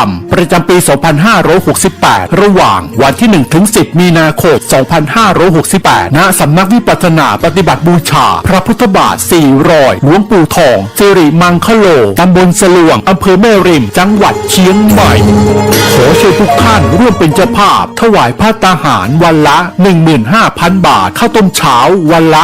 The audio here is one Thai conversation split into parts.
รมประจำปี 2568 ระหว่างวันที่ 1-10 มีนาคม 2568 ณ สำนักวิปัสสนาปฏิบัติบูชาพระพุทธบาท4 รอยหลวงปู่ทองสิริมังคโลตำบลสลวงอำเภอแม่ริมจังหวัดเชียงใหม่ขอเชิญทุกท่านร่วมเป็นเจ้าภาพถวายภัตตาหารวันละ 15,000 บาทข้าวต้มเช้าวันละ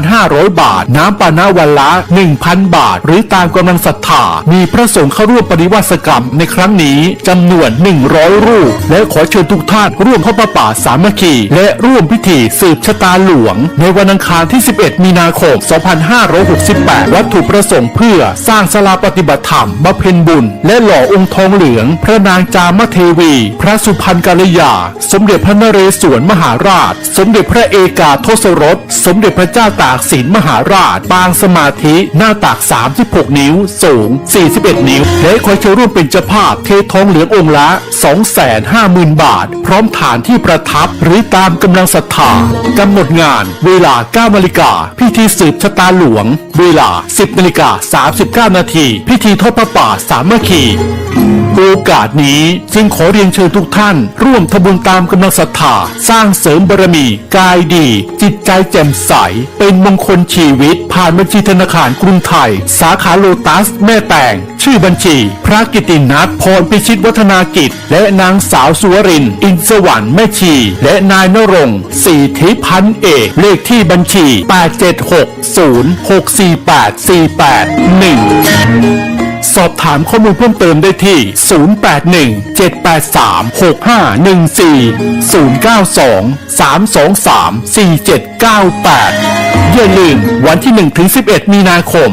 1,500 บาทน้ำปานะวันละ 1,000 บาทหรือตามกำลังศรัทธามีพระสงฆ์เข้าร่วมปฏิวัติกรรมในครั้งนี้จำนวน100 รูปและขอเชิญทุกท่านร่วมเข้าพระป่าสามัคคีและร่วมพิธีสืบชะตาหลวงในวันอังคารที่ 11 มีนาคม 2568 วัตถุประสงค์เพื่อสร้างศาลาปฏิบัติธรรมบำเพ็ญบุญและหล่อองค์ทองเหลืองพระนางจามเทวีพระสุพรรณกัลยาสมเด็จพระนเรศวรมหาราชสมเด็จพระเอกาทศรสสมเด็จพระเจ้าตากสินมหาราชปางสมาธิหน้าตัก36 นิ้วสูง41 นิ้วและขอเชิญร่วมเป็นเจ้าภาพเททองเหลืององค์ละ 250,000 บาทพร้อมฐานที่ประทับหรือตามกำลังศรัทธากำหนดงานเวลา 9 นาฬิกาพิธีสืบชะตาหลวงเวลา 10 นาฬิกา 39 นาทีพิธีทอดพระป่าสามัคคีโอกาสนี้จึงขอเรียนเชิญทุกท่านร่วมทำบุญตามกำลังศรัทธาสร้างเสริมบารมีกายดีจิตใจแจ่มใสเป็นมงคลชีวิตผ่านบัญชีธนาคารกรุงไทยสาขาโลตัสแม่แตงชื่อบัญชีพระกิตินัทพรพิชิตวัฒนากิจและนางสาวสุวรินทร์อินสวรรค์แม่ชีและนายนรงค์ศรีทิพันเอกเลขที่บัญชี 876064848 1สอบถามข้อมูลเพิ่มเติมได้ที่ 081-783-6514 092-323-4798 อย่าลืมวันที่ 1-11 มีนาคม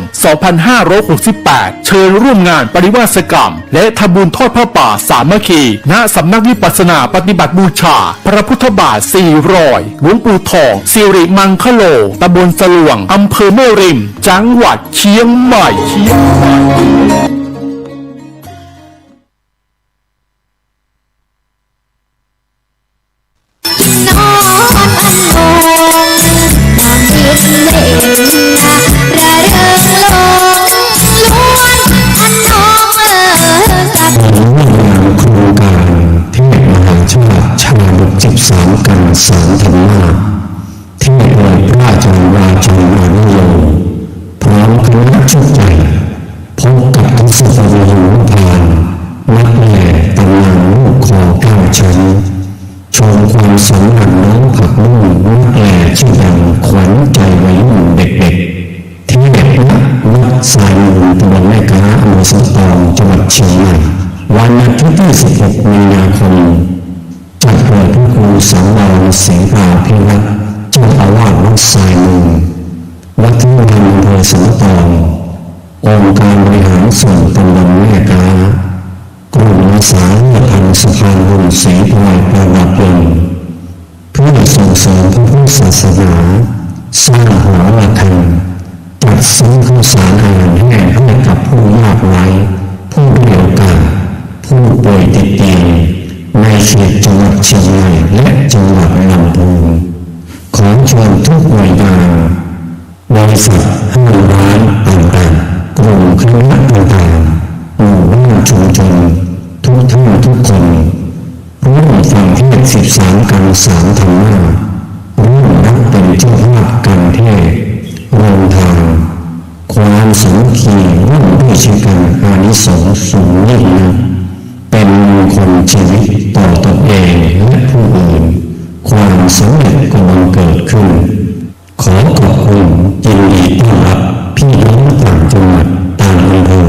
2568 เชิญร่วมงานปริวาสกรรมและทำบุญทอดพระป่าสามัคคีณสำนักวิปัสสนาปฏิบัติบูชาพระพุทธบาท4 รอยหลวงปู่ทองสิริมังคโลตำบลสลวงอำเภอแม่ริมจังหวัดเชียงใหม่13 กันสารธรรมะที่โดยพระอาจารย์วาจารานุโยพร้อมคณะชุดใหญ่พบกับทศพลหิมพานต์นักแหล่ตำนานลูกคอ9 ชั้นชมความสำคัญน้องผักนุ่มนักแหล่ชื่อดังขวัญใจวัยรุ่นเด็กๆที่วัดสายมูลตำบลแม่กาอำเภอสันตองจังหวัดเชียงใหม่วันอาทิตย์ที่ 16 มีนาคมจัดโดยพระครูสังวรเสนาภิรัตน์เจ้าอาวาสวัดสายมูลวัดที่อำเภอสันตององค์การบริหารส่วนตำบลแม่กากลุ่มอาสาพันธ์สะพานบุญศรีพลอยประดับลมเพื่อส่งเสริมพระพุทธศาสนาสร้างหอระฆังจัดซื้อข้าวสารอาหารแห้งให้กับผู้ยากไร้ผู้ด้อยโอกาสผู้ป่วยติดเตียงในเขตจังหวัดเชียงใหม่และจังหวัดลำพูนขอเชิญทุกหน่วยงานบริษัทห้างร้านต่างๆกลุ่มคณะต่างๆหมู่บ้านชุมชนทุกท่านทุกคนร่วมฟังเทศน์13 กันสารธรรมะร่วมนับเป็นเจ้าภาพกันเทศน์รวมทางความสามัคคีร่วมด้วยช่วยกันอานิสงส์สูงยิ่งนักเป็นมงคลชีวิตต่อตนเองและผู้อื่นความสำเร็จกำลังเกิดขึ้นขอขอบคุณยินดีต้อนรับพี่น้องต่างจังหวัดต่างอำเภอ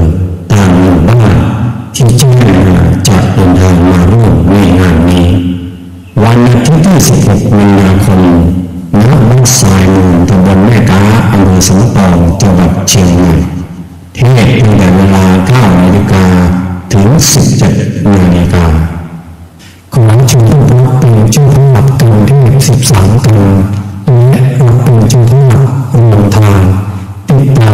ต่างหมู่บ้านที่แจ้งมาจะเดินทางมาร่วมในงานนี้วันอาทิตย์ที่ 16 มีนาคมณ วัดสายมูลตำบลแม่กาอำเภอสันตองจังหวัดเชียงใหม่เทศน์ตั้งแต่เวลา 9 นาฬิกาถึง 17 นาฬิกาขอเชิญทุกท่านเป็นเจ้าภาพกันเทศน์13 กันและรับเป็นเจ้าภาพรวมทางติดต่อ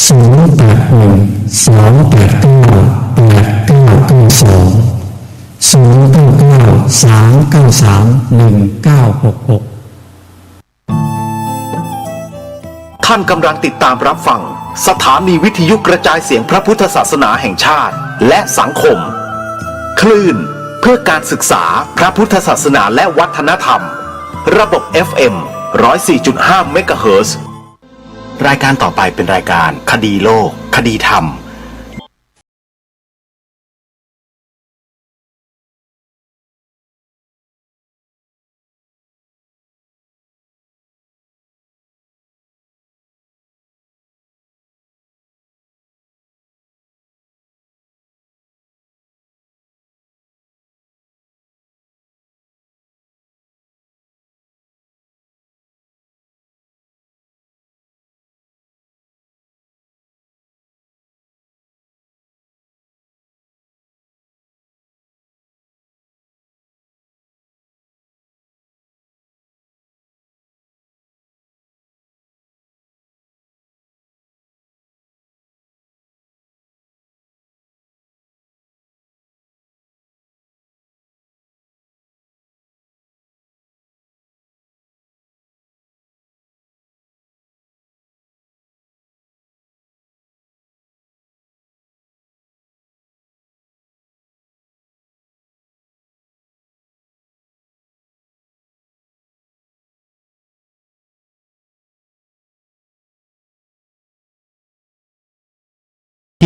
081-289-8992 ท่านกำลังติดตามรับฟังสถานีวิทยุกระจายเสียงพระพุทธศาสนาแห่งชาติและสังคม คลื่นเพื่อการศึกษาพระพุทธศาสนาและวัฒนธรรมระบบ FM 104.5 เมกะเฮิรตซ์รายการต่อไปเป็นรายการคดีโลกคดีธรรม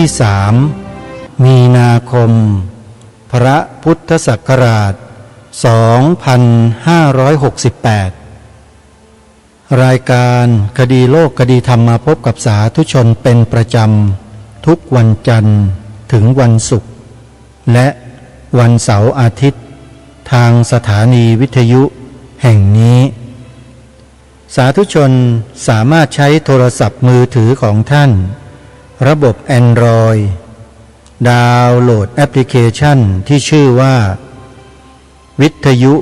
ที่3 มีนาคม พระพุทธศักราช 2568 รายการคดีโลกคดีธรรมมาพบกับสาธุชนเป็นประจำทุกวันจันทร์ถึงวันศุกร์และวันเสาร์อาทิตย์ทางสถานีวิทยุแห่งนี้สาธุชนสามารถใช้โทรศัพท์มือถือของท่านระบบ Android ดาวน์โหลดแอปพลิเคชันที่ชื่อว่าวิทยุ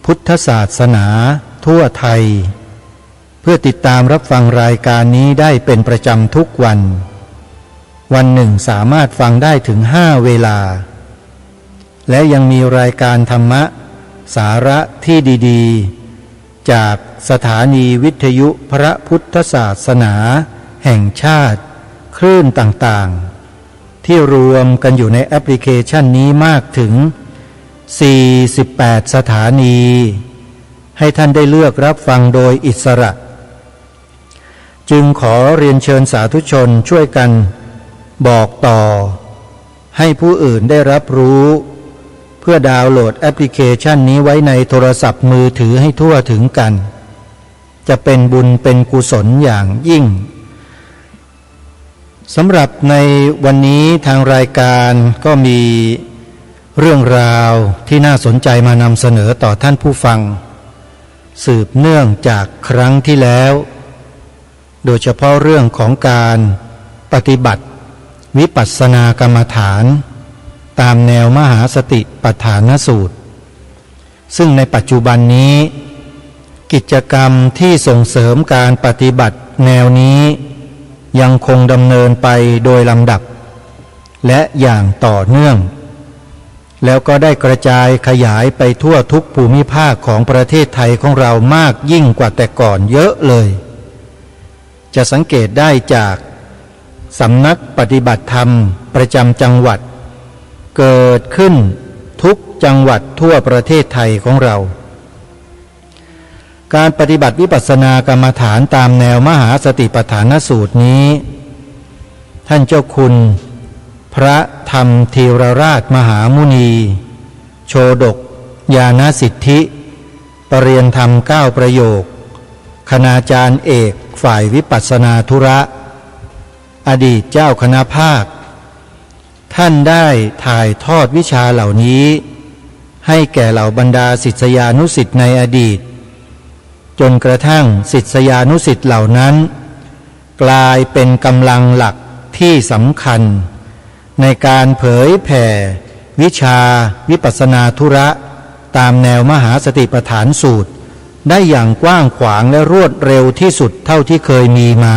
พุทธศาสนาทั่วไทยเพื่อติดตามรับฟังรายการนี้ได้เป็นประจำทุกวันวันหนึ่งสามารถฟังได้ถึง5 เวลาและยังมีรายการธรรมะสาระที่ดีๆจากสถานีวิทยุพระพุทธศาสนาแห่งชาติคลื่นต่างๆที่รวมกันอยู่ในแอปพลิเคชันนี้มากถึง48 สถานีให้ท่านได้เลือกรับฟังโดยอิสระจึงขอเรียนเชิญสาธุชนช่วยกันบอกต่อให้ผู้อื่นได้รับรู้เพื่อดาวน์โหลดแอปพลิเคชันนี้ไว้ในโทรศัพท์มือถือให้ทั่วถึงกันจะเป็นบุญเป็นกุศลอย่างยิ่งสำหรับในวันนี้ทางรายการก็มีเรื่องราวที่น่าสนใจมานำเสนอต่อท่านผู้ฟังสืบเนื่องจากครั้งที่แล้วโดยเฉพาะเรื่องของการปฏิบัติวิปัสสนากรรมฐานตามแนวมหาสติปัฏฐานสูตรซึ่งในปัจจุบันนี้กิจกรรมที่ส่งเสริมการปฏิบัติแนวนี้ยังคงดำเนินไปโดยลำดับและอย่างต่อเนื่องแล้วก็ได้กระจายขยายไปทั่วทุกภูมิภาคของประเทศไทยของเรามากยิ่งกว่าแต่ก่อนเยอะเลยจะสังเกตได้จากสำนักปฏิบัติธรรมประจำจังหวัดเกิดขึ้นทุกจังหวัดทั่วประเทศไทยของเราการปฏิบัติวิปัสสนากรรมฐานตามแนวมหาสติปัฏฐานสูตรนี้ท่านเจ้าคุณพระธรรมธีรราชมหามุนีโชฎกญาณสิทธิปริยนธรรม9 ประโยคคณาจารย์เอกฝ่ายวิปัสสนาธุระอดีตเจ้าคณะภาคท่านได้ถ่ายทอดวิชาเหล่านี้ให้แก่เหล่าบรรดาศิษยานุศิษย์ในอดีตจนกระทั่งศิษยานุศิษย์เหล่านั้นกลายเป็นกำลังหลักที่สำคัญในการเผยแผ่วิชาวิปัสสนาธุระตามแนวมหาสติปัฏฐานสูตรได้อย่างกว้างขวางและรวดเร็วที่สุดเท่าที่เคยมีมา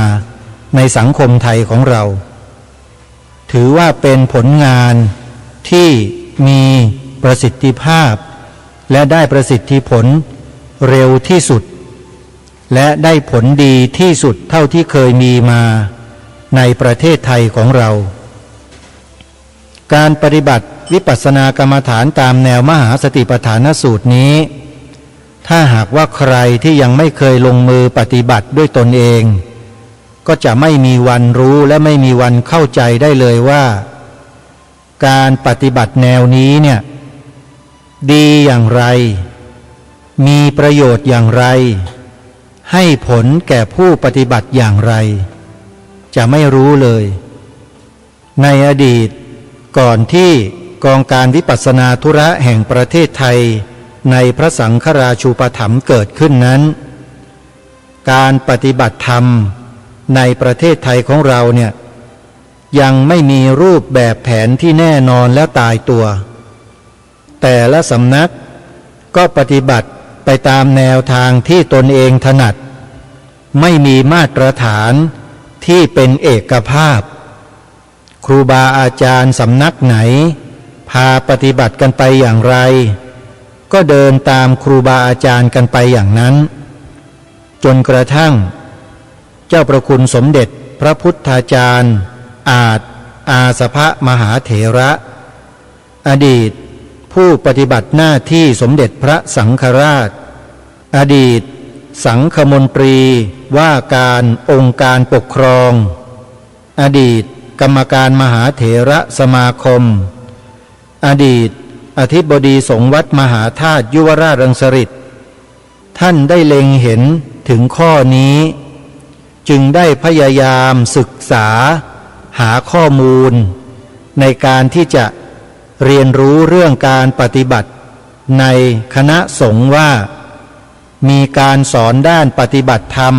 ในสังคมไทยของเราถือว่าเป็นผลงานที่มีประสิทธิภาพและได้ประสิทธิผลเร็วที่สุดและได้ผลดีที่สุดเท่าที่เคยมีมาในประเทศไทยของเรา การปฏิบัติวิปัสสนากรรมฐานตามแนวมหาสติปัฏฐานสูตรนี้ถ้าหากว่าใครที่ยังไม่เคยลงมือปฏิบัติด้วยตนเองก็จะไม่มีวันรู้และไม่มีวันเข้าใจได้เลยว่าการปฏิบัติแนวนี้เนี่ยดีอย่างไรมีประโยชน์อย่างไรให้ผลแก่ผู้ปฏิบัติอย่างไรจะไม่รู้เลยในอดีตก่อนที่กองการวิปัสสนาธุระแห่งประเทศไทยในพระสังฆราชูปถัมภ์เกิดขึ้นนั้นการปฏิบัติธรรมในประเทศไทยของเราเนี่ยยังไม่มีรูปแบบแผนที่แน่นอนและตายตัวแต่ละสำนักก็ปฏิบัติไปตามแนวทางที่ตนเองถนัดไม่มีมาตรฐานที่เป็นเอกภาพครูบาอาจารย์สำนักไหนพาปฏิบัติกันไปอย่างไรก็เดินตามครูบาอาจารย์กันไปอย่างนั้นจนกระทั่งเจ้าประคุณสมเด็จพระพุทธาจารย์อาสภมหาเถระอดีตผู้ปฏิบัติหน้าที่สมเด็จพระสังฆราชอดีตสังฆมนตรีว่าการองค์การปกครองอดีตกรรมการมหาเถระสมาคมอดีตอธิบดีสงฆ์วัดมหาธาตุยุวราชรังสฤษฎ์ท่านได้เล็งเห็นถึงข้อนี้จึงได้พยายามศึกษาหาข้อมูลในการที่จะเรียนรู้เรื่องการปฏิบัติในคณะสงฆ์ว่ามีการสอนด้านปฏิบัติธรรม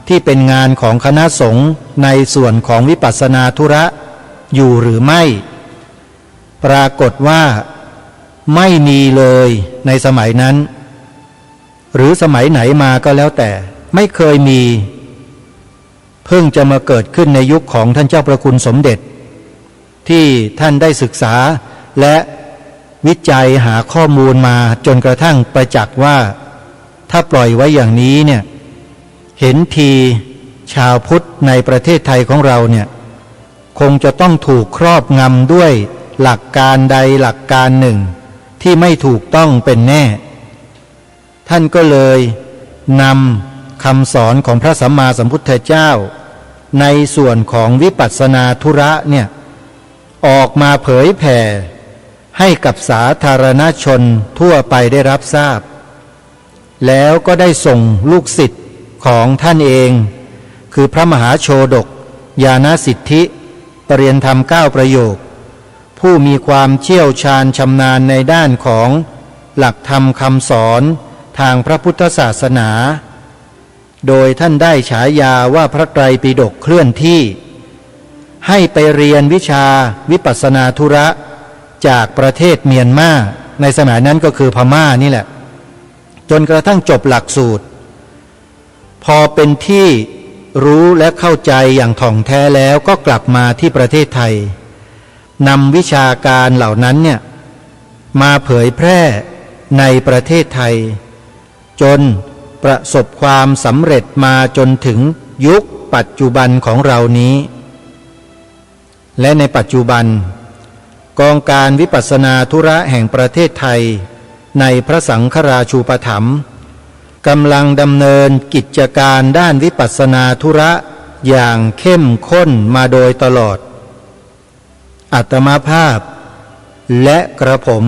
ที่เป็นงานของคณะสงฆ์ในส่วนของวิปัสสนาธุระอยู่หรือไม่ปรากฏว่าไม่มีเลยในสมัยนั้นหรือสมัยไหนมาก็แล้วแต่ไม่เคยมีเพิ่งจะมาเกิดขึ้นในยุคของท่านเจ้าประคุณสมเด็จที่ท่านได้ศึกษาและวิจัยหาข้อมูลมาจนกระทั่งประจักษ์ว่าถ้าปล่อยไว้อย่างนี้เนี่ยเห็นทีชาวพุทธในประเทศไทยของเราเนี่ยคงจะต้องถูกครอบงำด้วยหลักการใดหลักการหนึ่งที่ไม่ถูกต้องเป็นแน่ท่านก็เลยนำคำสอนของพระสัมมาสัมพุทธเจ้าในส่วนของวิปัสสนาธุระเนี่ยออกมาเผยแผ่ให้กับสาธารณชนทั่วไปได้รับทราบแล้วก็ได้ส่งลูกศิษย์ของท่านเองคือพระมหาโชฎกญาณสิทธิปริยธรรม9ประโยคผู้มีความเชี่ยวชาญชำนาญในด้านของหลักธรรมคำสอนทางพระพุทธศาสนาโดยท่านได้ฉายาว่าพระไตรปิฎกเคลื่อนที่ให้ไปเรียนวิชาวิปัสสนาธุระจากประเทศเมียนมาในสมัยนั้นก็คือพม่านี่แหละจนกระทั่งจบหลักสูตรพอเป็นที่รู้และเข้าใจอย่างถ่องแท้แล้วก็กลับมาที่ประเทศไทยนำวิชาการเหล่านั้นเนี่ยมาเผยแพร่ในประเทศไทยจนประสบความสำเร็จมาจนถึงยุคปัจจุบันของเรานี้และในปัจจุบันกองการวิปัสสนาธุระแห่งประเทศไทยในพระสังฆราชูปถัมภ์กำลังดำเนินกิจการด้านวิปัสสนาธุระอย่างเข้มข้นมาโดยตลอดอาตมาภาพและกระผม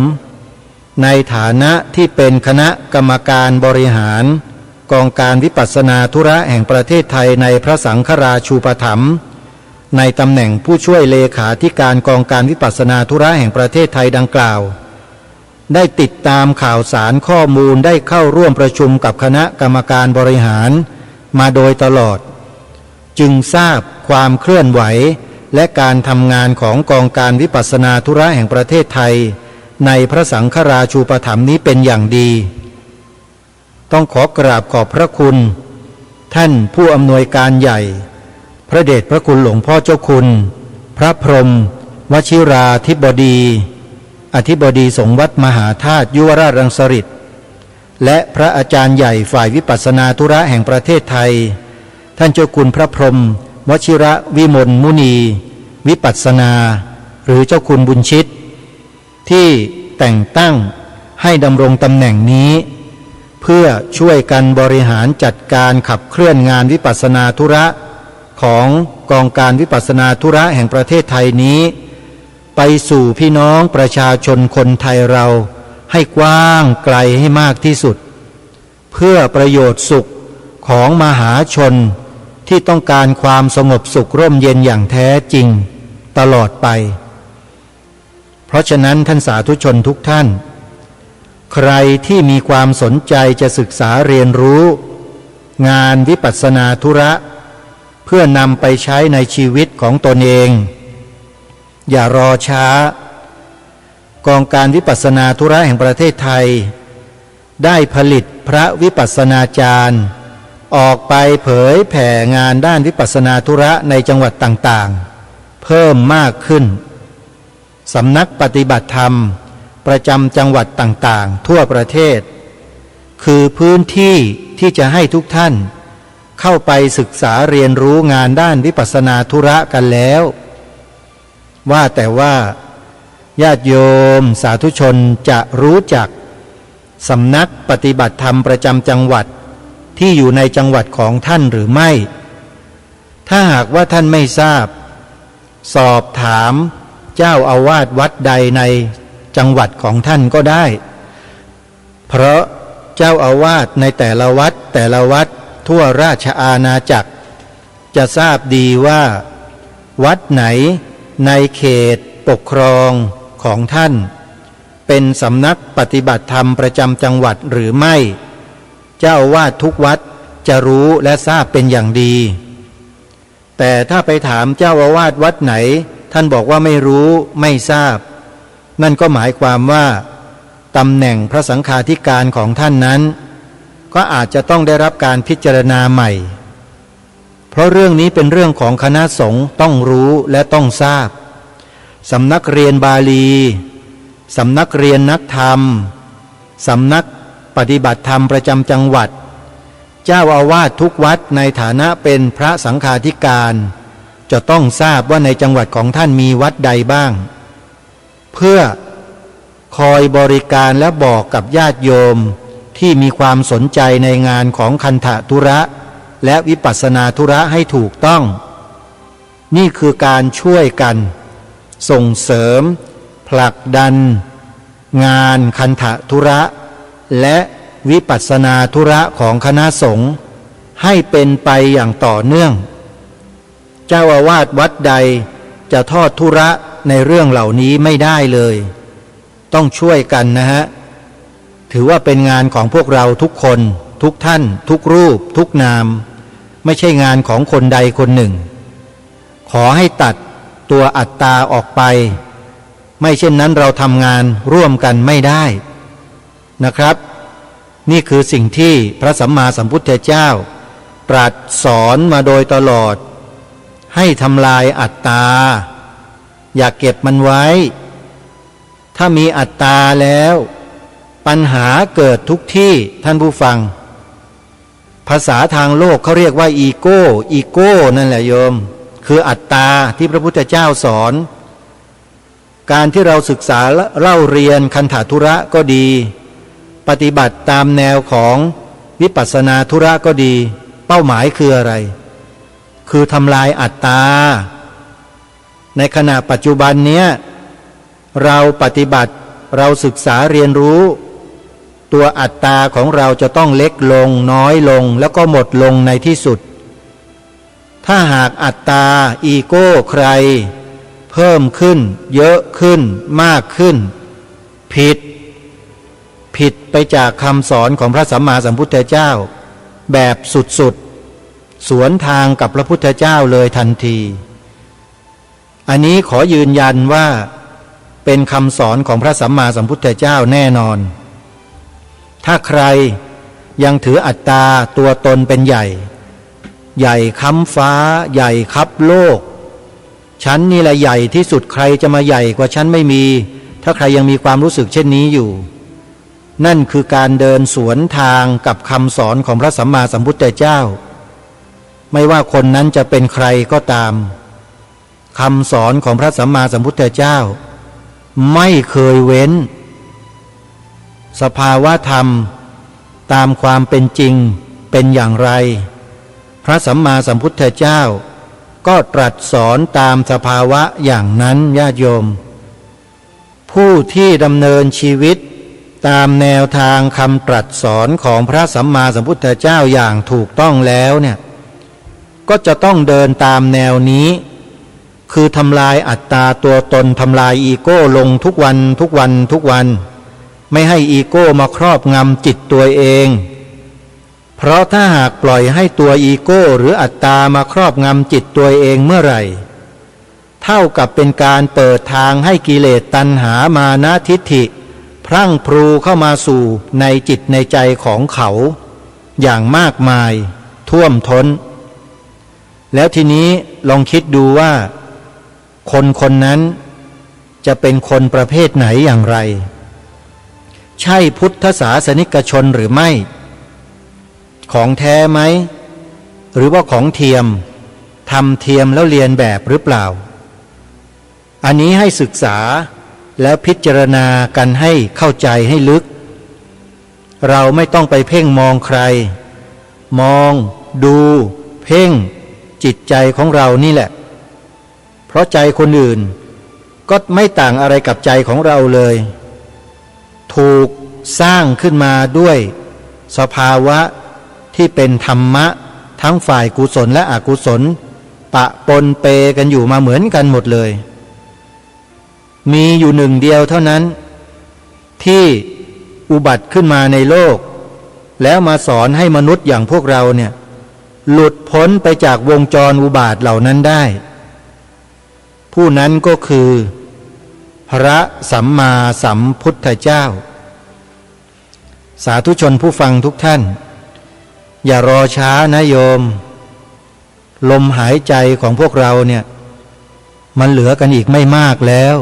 ในฐานะที่เป็นคณะกรรมการบริหารกองการวิปัสสนาธุระแห่งประเทศไทยในพระสังฆราชูปถัมภ์ในตำแหน่งผู้ช่วยเลขาธิการกองการวิปัสสนาธุระแห่งประเทศไทยดังกล่าวได้ติดตามข่าวสารข้อมูลได้เข้าร่วมประชุมกับคณะกรรมการบริหารมาโดยตลอดจึงทราบความเคลื่อนไหวและการทำงานของกองการวิปัสสนาธุระแห่งประเทศไทยในพระสังฆราชูปถัมภ์นี้เป็นอย่างดีต้องขอกราบขอบพระคุณท่านผู้อำนวยการใหญ่พระเดชพระคุณหลวงพ่อเจ้าคุณพระพรหมวชิราธิบดีอธิบดีสงฆ์วัดมหาธาตุยุวราชรังสฤษฎ์และพระอาจารย์ใหญ่ฝ่ายวิปัสสนาธุระแห่งประเทศไทยท่านเจ้าคุณพระพรหมวชิระวิมลมุนีวิปัสสนา หรือเจ้าคุณบุญชิตที่แต่งตั้งให้ดำรงตำแหน่งนี้เพื่อช่วยกันบริหารจัดการขับเคลื่อนงานวิปัสสนาธุระของกองการวิปัสสนาธุระแห่งประเทศไทยนี้ไปสู่พี่น้องประชาชนคนไทยเราให้กว้างไกลให้มากที่สุดเพื่อประโยชน์สุขของมหาชนที่ต้องการความสงบสุขร่มเย็นอย่างแท้จริงตลอดไปเพราะฉะนั้นท่านสาธุชนทุกท่านใครที่มีความสนใจจะศึกษาเรียนรู้งานวิปัสสนาธุระเพื่อนำไปใช้ในชีวิตของตนเองอย่ารอช้ากองการวิปัสสนาธุระแห่งประเทศไทยได้ผลิตพระวิปัสสนาจารย์ออกไปเผยแผ่งานด้านวิปัสสนาธุระในจังหวัดต่างๆเพิ่มมากขึ้นสำนักปฏิบัติธรรมประจำจังหวัดต่างๆทั่วประเทศคือพื้นที่ที่จะให้ทุกท่านเข้าไปศึกษาเรียนรู้งานด้านวิปัสสนาธุระกันแล้วว่าแต่ว่าญาติโยมสาธุชนจะรู้จักสำนักปฏิบัติธรรมประจำจังหวัดที่อยู่ในจังหวัดของท่านหรือไม่ถ้าหากว่าท่านไม่ทราบสอบถามเจ้าอาวาสวัดใดในจังหวัดของท่านก็ได้เพราะเจ้าอาวาสในแต่ละวัดทั่วราชอาณาจักรจะทราบดีว่าวัดไหนในเขตปกครองของท่านเป็นสำนักปฏิบัติธรรมประจำจังหวัดหรือไม่เจ้าอาวาสทุกวัดจะรู้และทราบเป็นอย่างดีแต่ถ้าไปถามเจ้าอาวาสวัดไหนท่านบอกว่าไม่รู้ไม่ทราบนั่นก็หมายความว่าตำแหน่งพระสังฆาธิการของท่านนั้นก็อาจจะต้องได้รับการพิจารณาใหม่เพราะเรื่องนี้เป็นเรื่องของคณะสงฆ์ต้องรู้และต้องทราบสำนักเรียนบาลีสำนักเรียนนักธรรมสำนักปฏิบัติธรรมประจำจังหวัดเจ้าอาวาสทุกวัดในฐานะเป็นพระสังฆาธิการจะต้องทราบว่าในจังหวัดของท่านมีวัดใดบ้างเพื่อคอยบริการและบอกกับญาติโยมที่มีความสนใจในงานของคันธธุระและวิปัสสนาธุระให้ถูกต้องนี่คือการช่วยกันส่งเสริมผลักดันงานคันธธุระและวิปัสสนาธุระของคณะสงฆ์ให้เป็นไปอย่างต่อเนื่องเจ้าอาวาสวัดใดจะทอดธุระในเรื่องเหล่านี้ไม่ได้เลยต้องช่วยกันนะฮะถือว่าเป็นงานของพวกเราทุกคนทุกท่านทุกรูปทุกนามไม่ใช่งานของคนใดคนหนึ่งขอให้ตัดตัวอัตตาออกไปไม่เช่นนั้นเราทำงานร่วมกันไม่ได้นะครับนี่คือสิ่งที่พระสัมมาสัมพุทธเจ้าตรัสสอนมาโดยตลอดให้ทำลายอัตตาอย่าเก็บมันไว้ถ้ามีอัตตาแล้วปัญหาเกิดทุกที่ท่านผู้ฟังภาษาทางโลกเขาเรียกว่าอีโก้นั่นแหละโยมคืออัตตาที่พระพุทธเจ้าสอนการที่เราศึกษาเล่าเรียนคันธธุระก็ดีปฏิบัติตามแนวของวิปัสสนาธุระก็ดีเป้าหมายคืออะไรคือทำลายอัตตาในขณะปัจจุบันเนี้ยเราปฏิบัติเราศึกษาเรียนรู้ตัวอัตตาของเราจะต้องเล็กลงน้อยลงแล้วก็หมดลงในที่สุดถ้าหากอัตตาอีโก้ใครเพิ่มขึ้นเยอะขึ้นมากขึ้นผิดไปจากคำสอนของพระสัมมาสัมพุทธเจ้าแบบสุดๆสวนทางกับพระพุทธเจ้าเลยทันทีอันนี้ขอยืนยันว่าเป็นคำสอนของพระสัมมาสัมพุทธเจ้าแน่นอนถ้าใครยังถืออัตตาตัวตนเป็นใหญ่ค้ำฟ้าใหญ่คับโลกฉันนี่แหละใหญ่ที่สุดใครจะมาใหญ่กว่าฉันไม่มีถ้าใครยังมีความรู้สึกเช่นนี้อยู่นั่นคือการเดินสวนทางกับคำสอนของพระสัมมาสัมพุทธเจ้าไม่ว่าคนนั้นจะเป็นใครก็ตาม คำสอนของพระสัมมาสัมพุทธเจ้าไม่เคยเว้นสภาวะธรรมตามความเป็นจริงเป็นอย่างไรพระสัมมาสัมพุทธเจ้าก็ตรัสสอนตามสภาวะอย่างนั้นญาติโยมผู้ที่ดำเนินชีวิตตามแนวทางคำตรัสสอนของพระสัมมาสัมพุทธเจ้าอย่างถูกต้องแล้วเนี่ยก็จะต้องเดินตามแนวนี้คือทำลายอัตตาตัวตนทำลายอีโก้ลงทุกวันทุกวันทุกวันไม่ให้อีโก้มาครอบงำจิตตัวเองเพราะถ้าหากปล่อยให้ตัวอีโก้หรืออัตตามาครอบงำจิตตัวเองเมื่อไหร่เท่ากับเป็นการเปิดทางให้กิเลสตัณหามานะทิฏฐิพรั่งพรูเข้ามาสู่ในจิตในใจของเขาอย่างมากมายท่วมท้นแล้วทีนี้ลองคิดดูว่าคนคนนั้นจะเป็นคนประเภทไหนอย่างไรใช่พุทธศาสนิกชนหรือไม่ของแท้ไหมหรือว่าของเทียมทำเทียมแล้วเรียนแบบหรือเปล่าอันนี้ให้ศึกษาแล้วพิจารณากันให้เข้าใจให้ลึกเราไม่ต้องไปเพ่งมองใครมองดูเพ่งจิตใจของเรานี่แหละเพราะใจคนอื่นก็ไม่ต่างอะไรกับใจของเราเลยถูกสร้างขึ้นมาด้วยสภาวะที่เป็นธรรมะทั้งฝ่ายกุศลและอกุศลปะปนเปกันอยู่มาเหมือนกันหมดเลยมีอยู่หนึ่งเดียวเท่านั้นที่อุบัติขึ้นมาในโลกแล้วมาสอนให้มนุษย์อย่างพวกเราเนี่ยหลุดพ้นไปจากวงจรอุบาทเหล่านั้นได้ผู้นั้นก็คือพระสัมมาสัมพุทธเจ้าสาธุชนผู้ฟังทุกท่านอย่ารอช้านะโยมลมหายใจของพวกเราเนี่ยมันเหลือกันอีกไม่มากแล้ว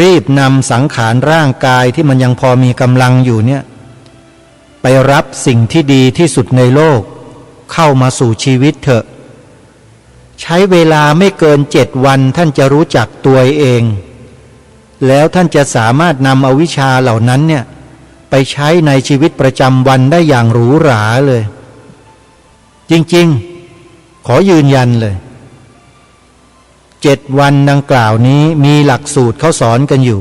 รีบนำสังขารร่างกายที่มันยังพอมีกำลังอยู่เนี่ยไปรับสิ่งที่ดีที่สุดในโลกเข้ามาสู่ชีวิตเถอะใช้เวลาไม่เกิน7 วันท่านจะรู้จักตัวเองแล้วท่านจะสามารถนำเอาวิชาเหล่านั้นเนี่ยไปใช้ในชีวิตประจำวันได้อย่างหรูหราเลยจริงๆขอยืนยันเลย7 วันดังกล่าวนี้มีหลักสูตรเขาสอนกันอยู่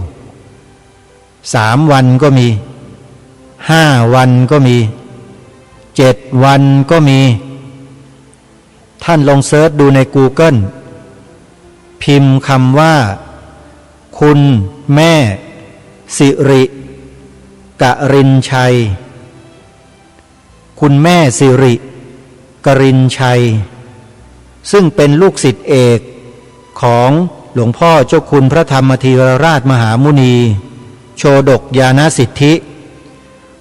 3 วันก็มี5 วันก็มี7 วันก็มีท่านลองเสิร์ชดูใน Google พิมพ์คำว่าคุณแม่สิริกรินชัยคุณแม่สิริกรินชัยซึ่งเป็นลูกศิษย์เอกของหลวงพ่อเจ้าคุณพระธรรมธีรราชมหามุนีโชดกญาณสิทธิ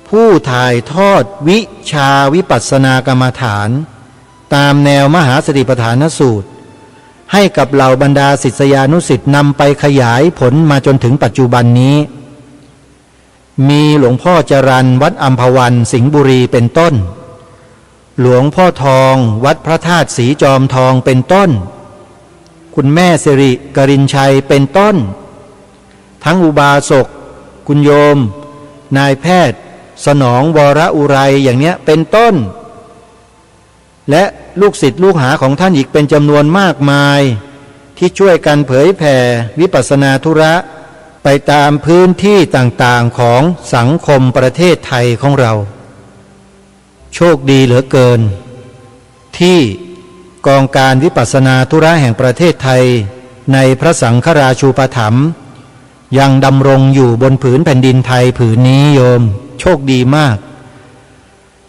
ผู้ถ่ายทอดวิชาวิปัสสนากรรมฐานตามแนวมหาสติปัฏฐานสูตรให้กับเหล่าบรรดาศิษยานุศิษย์นำไปขยายผลมาจนถึงปัจจุบันนี้มีหลวงพ่อจรัญวัดอัมพวันสิงห์บุรีเป็นต้นหลวงพ่อทองวัดพระธาตุสีจอมทองเป็นต้นคุณแม่สิริกรินชัยเป็นต้นทั้งอุบาสกคุณโยมนายแพทย์สนองวรอุไรอย่างเนี้ยเป็นต้นและลูกศิษย์ลูกหาของท่านอีกเป็นจำนวนมากมายที่ช่วยกันเผยแผ่วิปัสสนาธุระไปตามพื้นที่ต่างๆของสังคมประเทศไทยของเราโชคดีเหลือเกินที่กองการวิปัสสนาธุระแห่งประเทศไทยในพระสังฆราชูปถัมภ์ยังดำรงอยู่บนผืนแผ่นดินไทยผืนนี้โยมโชคดีมาก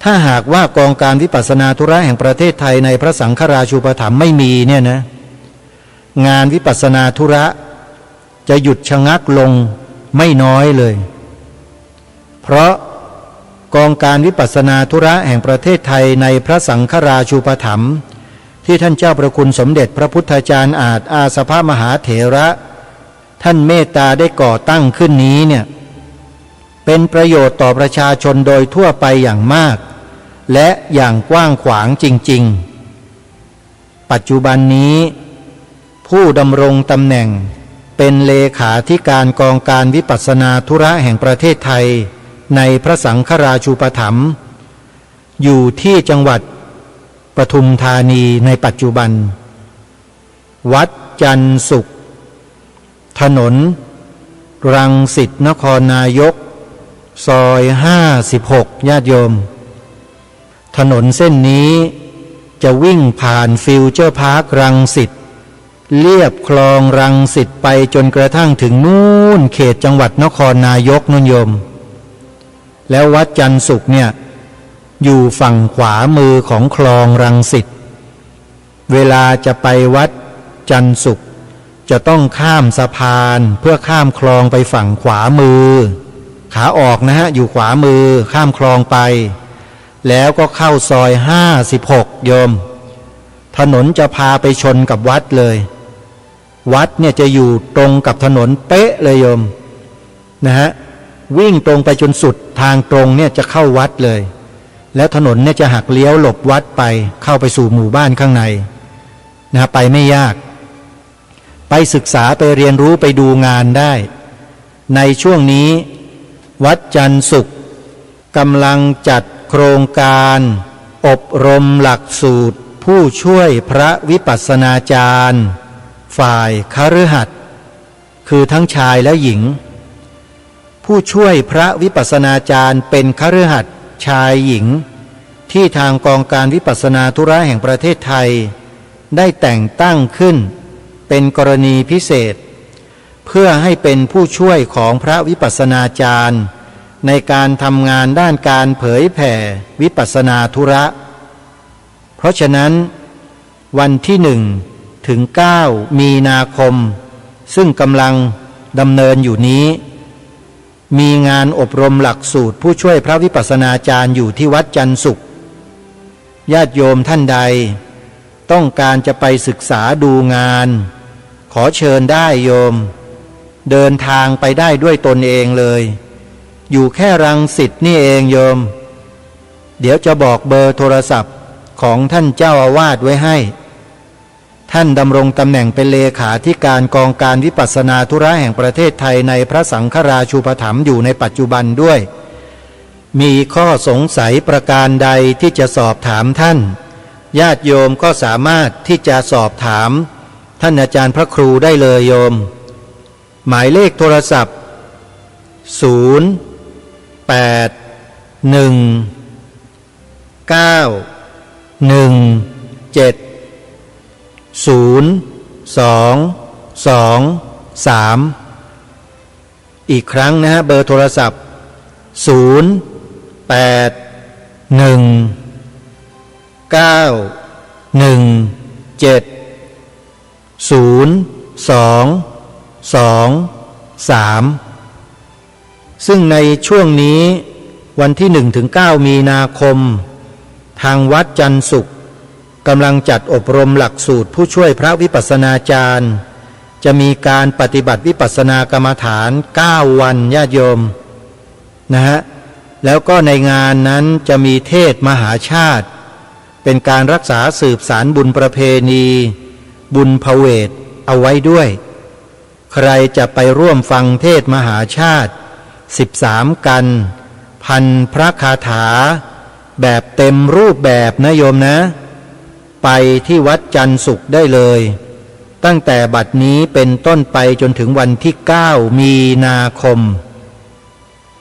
ถ้าหากว่ากองการวิปัสสนาธุระแห่งประเทศไทยในพระสังฆราชูปถัมภ์ไม่มีเนี่ยนะงานวิปัสสนาธุระจะหยุดชะงักลงไม่น้อยเลยเพราะกองการวิปัสสนาธุระแห่งประเทศไทยในพระสังฆราชูปถัมภ์ที่ท่านเจ้าประคุณสมเด็จพระพุทธาจารย์อาจอาสภมหาเถระท่านเมตตาได้ก่อตั้งขึ้นนี้เนี่ยเป็นประโยชน์ต่อประชาชนโดยทั่วไปอย่างมากและอย่างกว้างขวางจริงๆปัจจุบันนี้ ผู้ดำรงตำแหน่งเป็นเลขาธิการกองการวิปัสสนาธุระแห่งประเทศไทยในพระสังฆราชูปถัมภ์อยู่ที่จังหวัดปทุมธานีในปัจจุบันวัดจันทร์สุขถนนรังสิตนครนายกซอย56ญาติโยมถนนเส้นนี้จะวิ่งผ่านฟิวเจอร์พาร์ครังสิตเลียบคลองรังสิตไปจนกระทั่งถึงนู่นเขตจังหวัดนครนายกนุ่นโยมแล้ววัดจันทร์สุขเนี่ยอยู่ฝั่งขวามือของคลองรังสิตเวลาจะไปวัดจันทร์สุขจะต้องข้ามสะพานเพื่อข้ามคลองไปฝั่งขวามือขาออกนะฮะอยู่ขวามือข้ามคลองไปแล้วก็เข้าซอย56โยมถนนจะพาไปชนกับวัดเลยวัดเนี่ยจะอยู่ตรงกับถนนเป๊ะเลยโยมนะฮะวิ่งตรงไปจนสุดทางตรงเนี่ยจะเข้าวัดเลยแล้วถนนเนี่ยจะหักเลี้ยวหลบวัดไปเข้าไปสู่หมู่บ้านข้างในนะไปไม่ยากไปศึกษาไปเรียนรู้ไปดูงานได้ในช่วงนี้วัดจันทร์สุขกำลังจัดโครงการอบรมหลักสูตรผู้ช่วยพระวิปัสสนาจารย์ฝ่ายคฤหัสถ์คือทั้งชายและหญิงผู้ช่วยพระวิปัสสนาจารย์เป็นคฤหัสถ์ชายหญิงที่ทางกองการวิปัสสนาธุระแห่งประเทศไทยได้แต่งตั้งขึ้นเป็นกรณีพิเศษเพื่อให้เป็นผู้ช่วยของพระวิปัสสนาจารย์ในการทำงานด้านการเผยแผ่วิปัสสนาธุระเพราะฉะนั้นวันที่1 ถึง 9 มีนาคมซึ่งกำลังดำเนินอยู่นี้มีงานอบรมหลักสูตรผู้ช่วยพระวิปัสสนาจารย์อยู่ที่วัดจันทร์สุขญาติโยมท่านใดต้องการจะไปศึกษาดูงานขอเชิญได้โยมเดินทางไปได้ด้วยตนเองเลยอยู่แค่รังสิตนี่เองโยมเดี๋ยวจะบอกเบอร์โทรศัพท์ของท่านเจ้าอาวาสไว้ให้ท่านดำรงตำแหน่งเป็นเลขาธิการกองการวิปัสสนาธุระแห่งประเทศไทยในพระสังฆราชูปถัมภ์อยู่ในปัจจุบันด้วยมีข้อสงสัยประการใดที่จะสอบถามท่านญาติโยมก็สามารถที่จะสอบถามท่านอาจารย์พระครูได้เลยโยมหมายเลขโทรศัพท์081-9-1-7-0-2-2-3อีกครั้งนะฮะเบอร์โทรศัพท์081-9-1-7-0-2-2-3ซึ่งในช่วงนี้วันที่1 ถึง 9 มีนาคมทางวัดจันทร์สุขกำลังจัดอบรมหลักสูตรผู้ช่วยพระวิปัสสนาจารย์จะมีการปฏิบัติวิปัสสนากรรมฐาน9 วันญาติโยมนะฮะแล้วก็ในงานนั้นจะมีเทศมหาชาติเป็นการรักษาสืบสารบุญประเพณีบุญภเวทเอาไว้ด้วยใครจะไปร่วมฟังเทศมหาชาติ13 กันพันพระคาถาแบบเต็มรูปแบบนะโยมนะไปที่วัดจันทร์สุขได้เลยตั้งแต่บัดนี้เป็นต้นไปจนถึงวันที่9 มีนาคม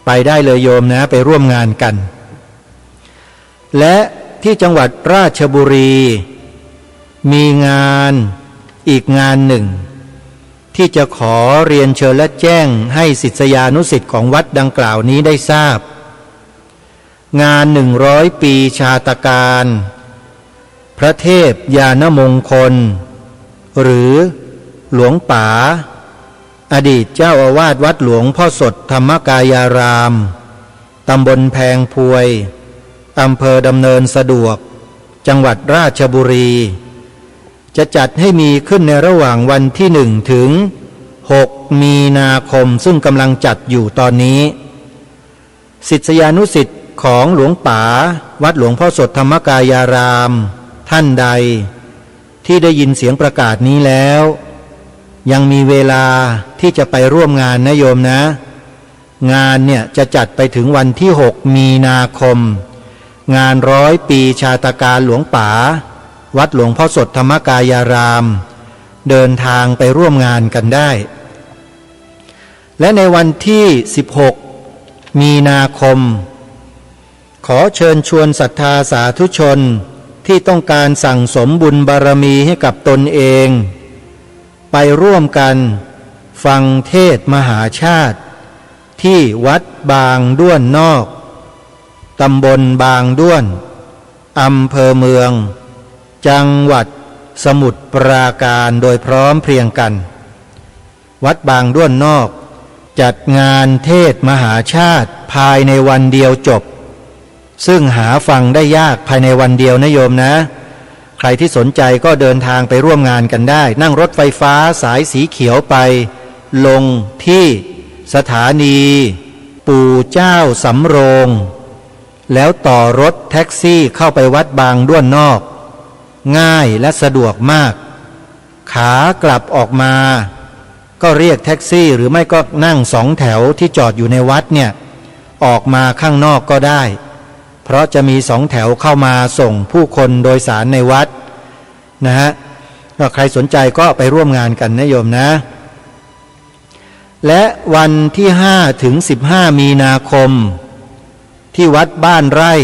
ไปได้เลยโยมนะไปร่วมงานกันและที่จังหวัดราชบุรีมีงานอีกงานหนึ่งที่จะขอเรียนเชิญและแจ้งให้ศิษยานุศิษย์ของวัดดังกล่าวนี้ได้ทราบงาน100 ปีชาตการพระเทพญาณมงคลหรือหลวงป๋าอดีตเจ้าอาวาสวัดหลวงพ่อสดธรรมกายารามตำบลแพงพวยอำเภอดำเนินสะดวกจังหวัดราชบุรีจะจัดให้มีขึ้นในระหว่างวันที่1 ถึง 6 มีนาคมซึ่งกำลังจัดอยู่ตอนนี้ศิษยานุศิษย์ของหลวงป๋าวัดหลวงพ่อสดธรรมกายารามท่านใดที่ได้ยินเสียงประกาศนี้แล้ว ยังมีเวลาที่จะไปร่วมงานนะโยมนะงานเนี่ยจะจัดไปถึงวันที่6 มีนาคมงาน100 ปีชาตการหลวงป๋าวัดหลวงพ่อสดธรรมกายารามเดินทางไปร่วมงานกันได้และในวันที่16 มีนาคมขอเชิญชวนศรัทธาสาธุชนที่ต้องการสั่งสมบุญบารมีให้กับตนเองไปร่วมกันฟังเทศมหาชาติที่วัดบางด้วนนอกตำบลบางด้วนอำเภอเมืองจังหวัดสมุทรปราการโดยพร้อมเพรียงกันวัดบางด้วนนอกจัดงานเทศมหาชาติภายในวันเดียวจบซึ่งหาฟังได้ยากภายในวันเดียวนะโยมนะใครที่สนใจก็เดินทางไปร่วมงานกันได้นั่งรถไฟฟ้าสายสีเขียวไปลงที่สถานีปู่เจ้าสำโรงแล้วต่อรถแท็กซี่เข้าไปวัดบางด้วนนอกง่ายและสะดวกมากขากลับออกมาก็เรียกแท็กซี่หรือไม่ก็นั่ง2 แถวที่จอดอยู่ในวัดเนี่ยออกมาข้างนอกก็ได้เพราะจะมี2 แถวเข้ามาส่งผู้คนโดยสารในวัดนะฮะถ้าใครสนใจก็ไปร่วมงานกันนะโยมนะและวันที่5 ถึง 15 มีนาคมที่วัดบ้านไร่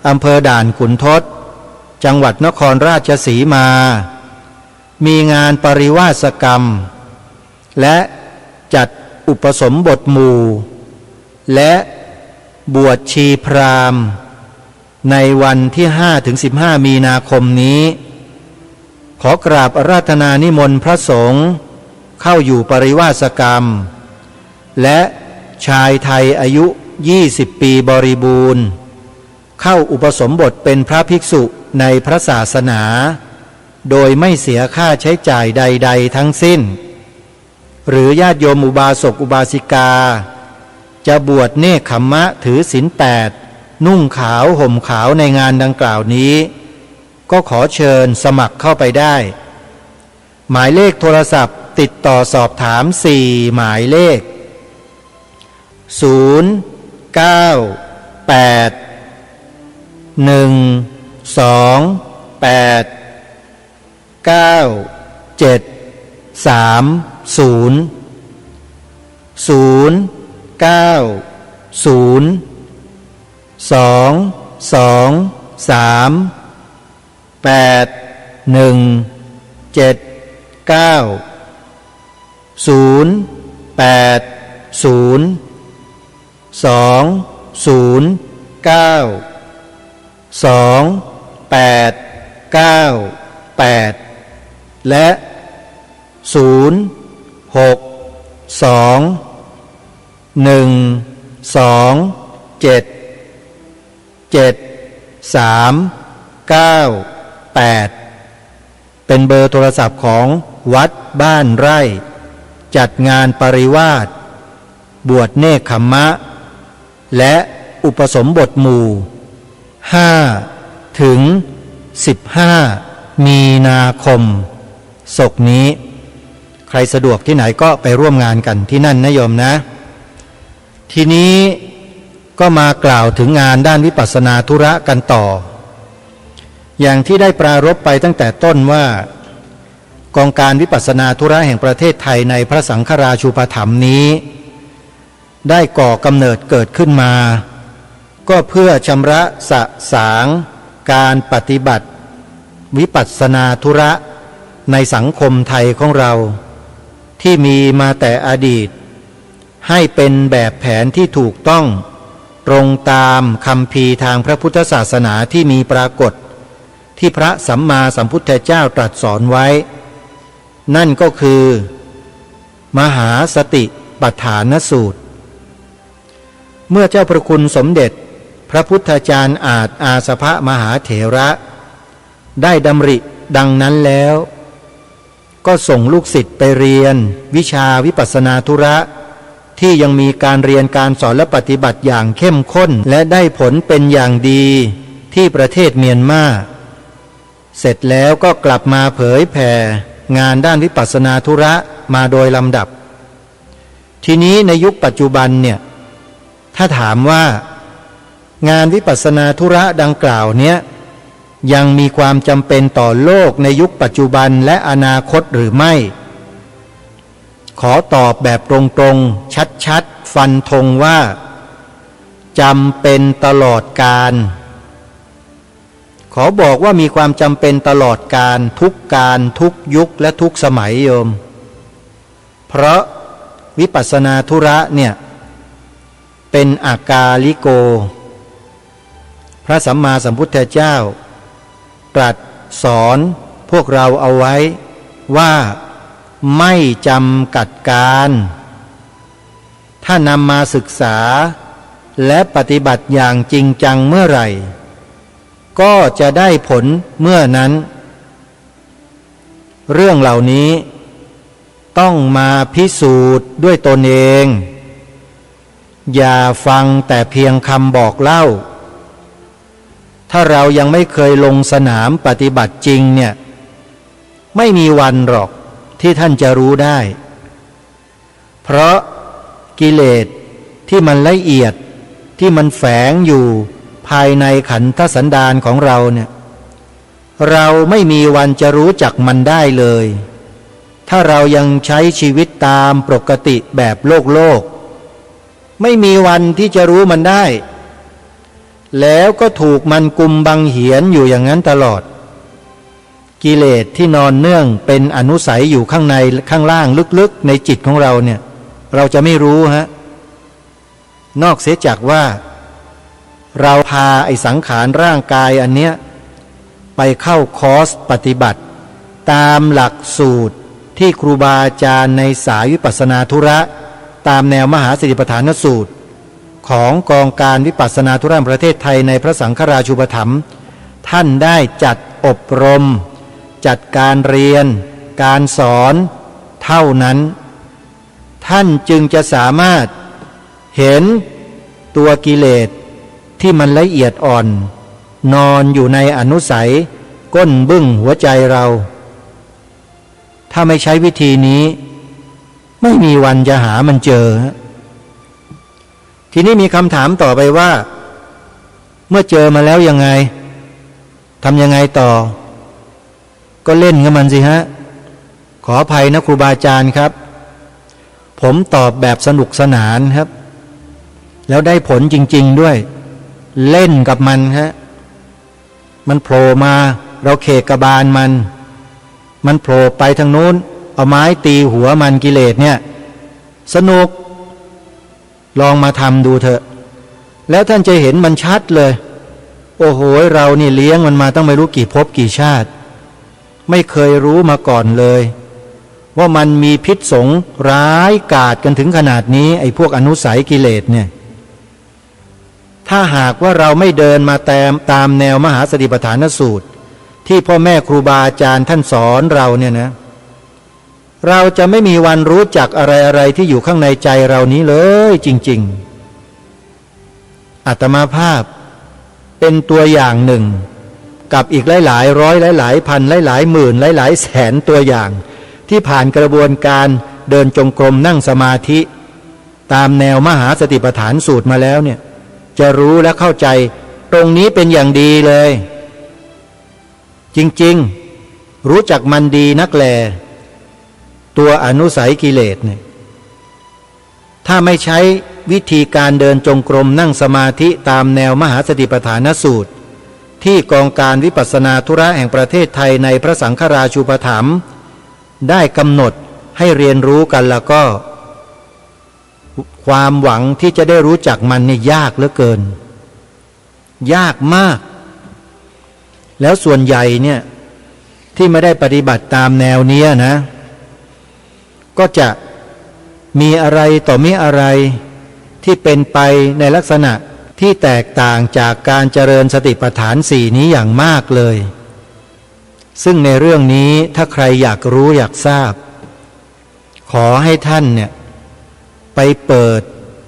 อำเภอด่านขุนทดจังหวัดนครราชสีมามีงานปริวาสกรรมและจัดอุปสมบทหมู่และบวชชีพราหมณ์ในวันที่5 ถึง 15 มีนาคมนี้ขอกราบอาราธนานิมนต์พระสงฆ์เข้าอยู่ปริวาสกรรมและชายไทยอายุ20 ปีบริบูรณ์เข้าอุปสมบทเป็นพระภิกษุในพระศาสนาโดยไม่เสียค่าใช้จ่ายใดๆทั้งสิ้นหรือญาติโยมอุบาสกอุบาสิกาจะบวชเนกขัมมะถือศีล 8นุ่งขาวห่มขาวในงานดังกล่าวนี้ก็ขอเชิญสมัครเข้าไปได้หมายเลขโทรศัพท์ติดต่อสอบถาม4หมายเลขและเป็นเบอร์โทรศัพท์ของวัดบ้านไร่จัดงานปริวาสบวชเนกขัมมะและอุปสมบทหมู่5 ถึง 15 มีนาคมศกนี้ใครสะดวกที่ไหนก็ไปร่วมงานกันที่นั่นนะโยมนะทีนี้ก็มากล่าวถึงงานด้านวิปัสสนาธุระกันต่ออย่างที่ได้ปรารภไปตั้งแต่ต้นว่ากองการวิปัสสนาธุระแห่งประเทศไทยในพระสังฆราชูปถัมภ์นี้ได้ก่อกำเนิดเกิดขึ้นมาก็เพื่อชำระสะสางการปฏิบัติวิปัสสนาธุระในสังคมไทยของเราที่มีมาแต่อดีตให้เป็นแบบแผนที่ถูกต้องตรงตามคัมภีร์ทางพระพุทธศาสนาที่มีปรากฏที่พระสัมมาสัมพุทธเจ้าตรัสสอนไว้นั่นก็คือมหาสติปัฏฐานสูตรเมื่อเจ้าพระคุณสมเด็จพระพุทธจารย์อาสภมหาเถระได้ดำริดังนั้นแล้วก็ส่งลูกศิษย์ไปเรียนวิชาวิปัสสนาธุระที่ยังมีการเรียนการสอนและปฏิบัติอย่างเข้มข้นและได้ผลเป็นอย่างดีที่ประเทศเมียนมาเสร็จแล้วก็กลับมาเผยแผ่งานด้านวิปัสสนาธุระ มาโดยลำดับทีนี้ในยุคปัจจุบันเนี่ยถ้าถามว่างานวิปัสสนาธุระดังกล่าวเนี้ยยังมีความจำเป็นต่อโลกในยุคปัจจุบันและอนาคตหรือไม่ขอตอบแบบตรงๆชัดๆฟันธงว่าจำเป็นตลอดกาลขอบอกว่ามีความจำเป็นตลอดกาลทุกยุคและทุกสมัยโยมเพราะวิปัสสนาธุระเนี่ยเป็นอากาลิโกพระสัมมาสัมพุทธเจ้าตรัสสอนพวกเราเอาไว้ว่าไม่จำกัดการถ้านำมาศึกษาและปฏิบัติอย่างจริงจังเมื่อไหร่ก็จะได้ผลเมื่อนั้นเรื่องเหล่านี้ต้องมาพิสูจน์ด้วยตนเองอย่าฟังแต่เพียงคำบอกเล่าถ้าเรายังไม่เคยลงสนามปฏิบัติจริงเนี่ยไม่มีวันหรอกที่ท่านจะรู้ได้เพราะกิเลสที่มันละเอียดที่มันแฝงอยู่ภายในขันธสันดานของเราเนี่ยเราไม่มีวันจะรู้จักมันได้เลยถ้าเรายังใช้ชีวิตตามปกติแบบโลกไม่มีวันที่จะรู้มันได้แล้วก็ถูกมันกุมบังเหียนอยู่อย่างนั้นตลอดกิเลสที่นอนเนื่องเป็นอนุสัยอยู่ข้างในข้างล่างลึกๆในจิตของเราเนี่ยเราจะไม่รู้นอกเสียจากว่าเราพาไอ้สังขารร่างกายอันเนี้ยไปเข้าคอร์สปฏิบัติตามหลักสูตรที่ครูบาอาจารย์ในสายวิปัสสนาธุระตามแนวมหาสติปัฏฐานสูตรของกองการวิปัสสนาธุระแห่งประเทศไทยในพระสังฆราชูปถัมภ์ท่านได้จัดอบรมจัดการเรียนการสอนเท่านั้นท่านจึงจะสามารถเห็นตัวกิเลสที่มันละเอียดอ่อนนอนอยู่ในอนุสัยก้นบึ้งหัวใจเราถ้าไม่ใช้วิธีนี้ไม่มีวันจะหามันเจอทีนี้มีคำถามต่อไปว่าเมื่อเจอมาแล้วยังไงทำยังไงต่อก็เล่นกับมันสิขออภัยนะครูบาอาจารย์ครับผมตอบแบบสนุกสนานครับแล้วได้ผลจริงๆด้วยเล่นกับมันมันโผล่มาเราเขกกบาลมันโผล่ไปทางนู้นเอาไม้ตีหัวมันกิเลสเนี่ยสนุกลองมาทำดูเถอะแล้วท่านจะเห็นมันชัดเลยโอ้โหเรานี่เลี้ยงมันมาตั้งไม่รู้กี่ภพกี่ชาติไม่เคยรู้มาก่อนเลยว่ามันมีพิษสงร้ายกาจกันถึงขนาดนี้ไอ้พวกอนุสัยกิเลสเนี่ยถ้าหากว่าเราไม่เดินมาตามแนวมหาสติปัฏฐานสูตรที่พ่อแม่ครูบาอาจารย์ท่านสอนเราเนี่ยนะเราจะไม่มีวันรู้จักอะไรที่อยู่ข้างในใจเรานี้เลยจริงๆอาตมาภาพเป็นตัวอย่างหนึ่งกับอีกหลายร้อยหลายพันหลายหมื่นหลายแสนตัวอย่างที่ผ่านกระบวนการเดินจงกรมนั่งสมาธิตามแนวมหาสติปัฏฐานสูตรมาแล้วเนี่ยจะรู้และเข้าใจตรงนี้เป็นอย่างดีเลยจริงๆรู้จักมันดีนักแลตัวอนุสัยกิเลสเนี่ยถ้าไม่ใช้วิธีการเดินจงกรมนั่งสมาธิตามแนวมหาสติปัฏฐานสูตรที่กองการวิปัสสนาธุระแห่งประเทศไทยในพระสังฆราชูปถัมภ์ได้กำหนดให้เรียนรู้กันแล้วก็ความหวังที่จะได้รู้จักมันนี่ยากเหลือเกินยากมากแล้วส่วนใหญ่เนี่ยที่ไม่ได้ปฏิบัติตามแนวนี้นะก็จะมีอะไรต่อมีอะไรที่เป็นไปในลักษณะที่แตกต่างจากการเจริญสติปัฏฐานสี่นี้อย่างมากเลยซึ่งในเรื่องนี้ถ้าใครอยากรู้อยากทราบขอให้ท่านเนี่ยไปเปิด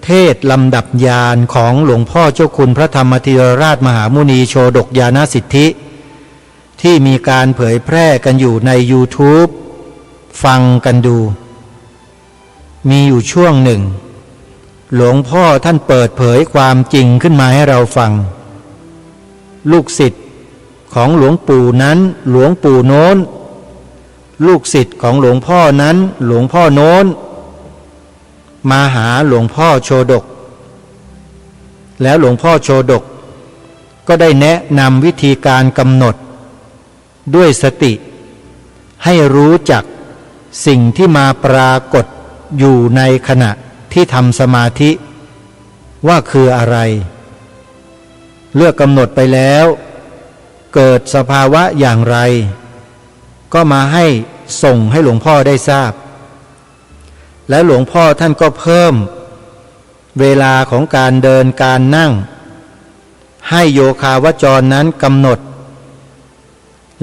เทศลำดับญาณของหลวงพ่อเจ้าคุณพระธรรมธีรราชมหามุนีโชดกญาณสิทธิที่มีการเผยแพร่กันอยู่ใน YouTube ฟังกันดู มีอยู่ช่วงหนึ่งหลวงพ่อท่านเปิดเผยความจริงขึ้นมาให้เราฟังลูกศิษย์ของหลวงปู่นั้นหลวงปู่โน้นลูกศิษย์ของหลวงพ่อนั้นหลวงพ่อโน้นมาหาหลวงพ่อโชฎกแล้วหลวงพ่อโชฎกก็ได้แนะนำวิธีการกำหนดด้วยสติให้รู้จักสิ่งที่มาปรากฏอยู่ในขณะที่ทำสมาธิว่าคืออะไรเลือกกำหนดไปแล้วเกิดสภาวะอย่างไรก็มาให้ส่งให้หลวงพ่อได้ทราบและหลวงพ่อท่านก็เพิ่มเวลาของการเดินการนั่งให้โยคาวจรนั้นกำหนด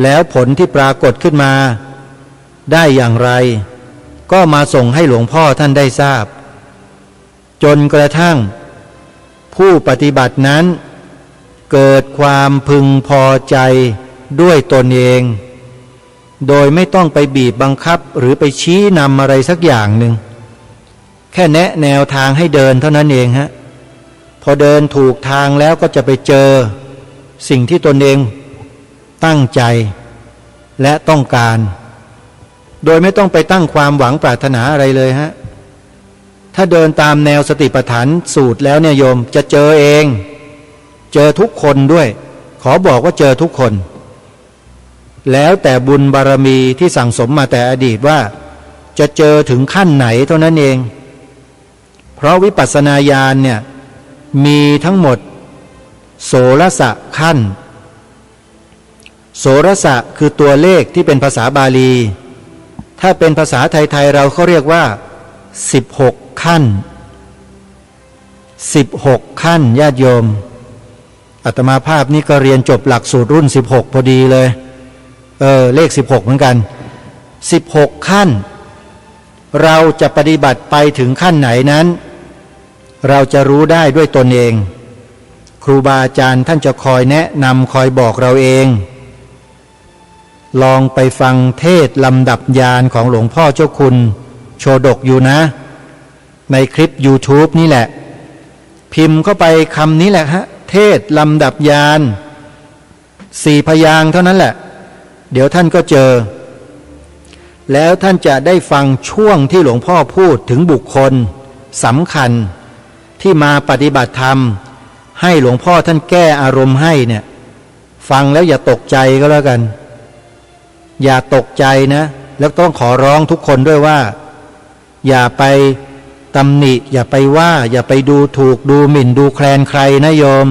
แล้วผลที่ปรากฏขึ้นมาได้อย่างไรก็มาส่งให้หลวงพ่อท่านได้ทราบจนกระทั่งผู้ปฏิบัตินั้นเกิดความพึงพอใจด้วยตนเองโดยไม่ต้องไปบีบบังคับหรือไปชี้นำอะไรสักอย่างหนึ่งแค่แนะแนวทางให้เดินเท่านั้นเองฮะพอเดินถูกทางแล้วก็จะไปเจอสิ่งที่ตนเองตั้งใจและต้องการโดยไม่ต้องไปตั้งความหวังปรารถนาอะไรเลยฮะถ้าเดินตามแนวสติปัฏฐานสูตรแล้วเนี่ยโยมจะเจอเองเจอทุกคนด้วยขอบอกว่าเจอทุกคนแล้วแต่บุญบารมีที่สั่งสมมาแต่อดีตว่าจะเจอถึงขั้นไหนเท่านั้นเองเพราะวิปัสสนาญาณเนี่ยมีทั้งหมดโสรสะขั้นโสรสะคือตัวเลขที่เป็นภาษาบาลีถ้าเป็นภาษาไทยๆเราเขาเรียกว่า16ขั้น16ขั้นญาติโยมอาตมาภาพนี่ก็เรียนจบหลักสูตรรุ่น16พอดีเลยเลข16เหมือนกัน16ขั้นเราจะปฏิบัติไปถึงขั้นไหนนั้นเราจะรู้ได้ด้วยตนเองครูบาอาจารย์ท่านจะคอยแนะนำคอยบอกเราเองลองไปฟังเทศลำดับญาณของหลวงพ่อเจ้าคุณโชฎกอยู่นะในคลิป YouTube นี่แหละพิมพ์เข้าไปคำนี้แหละฮะเทศลำดับญาณ4 พยางค์เท่านั้นแหละเดี๋ยวท่านก็เจอแล้วท่านจะได้ฟังช่วงที่หลวงพ่อพูดถึงบุคคลสำคัญที่มาปฏิบัติธรรมให้หลวงพ่อท่านแก้อารมณ์ให้เนี่ยฟังแล้วอย่าตกใจก็แล้วกันอย่าตกใจนะแล้วต้องขอร้องทุกคนด้วยว่าอย่าไปตำหนิอย่าไปว่าอย่าไปดูถูกดูหมิ่นดูแคลนใครนะโยม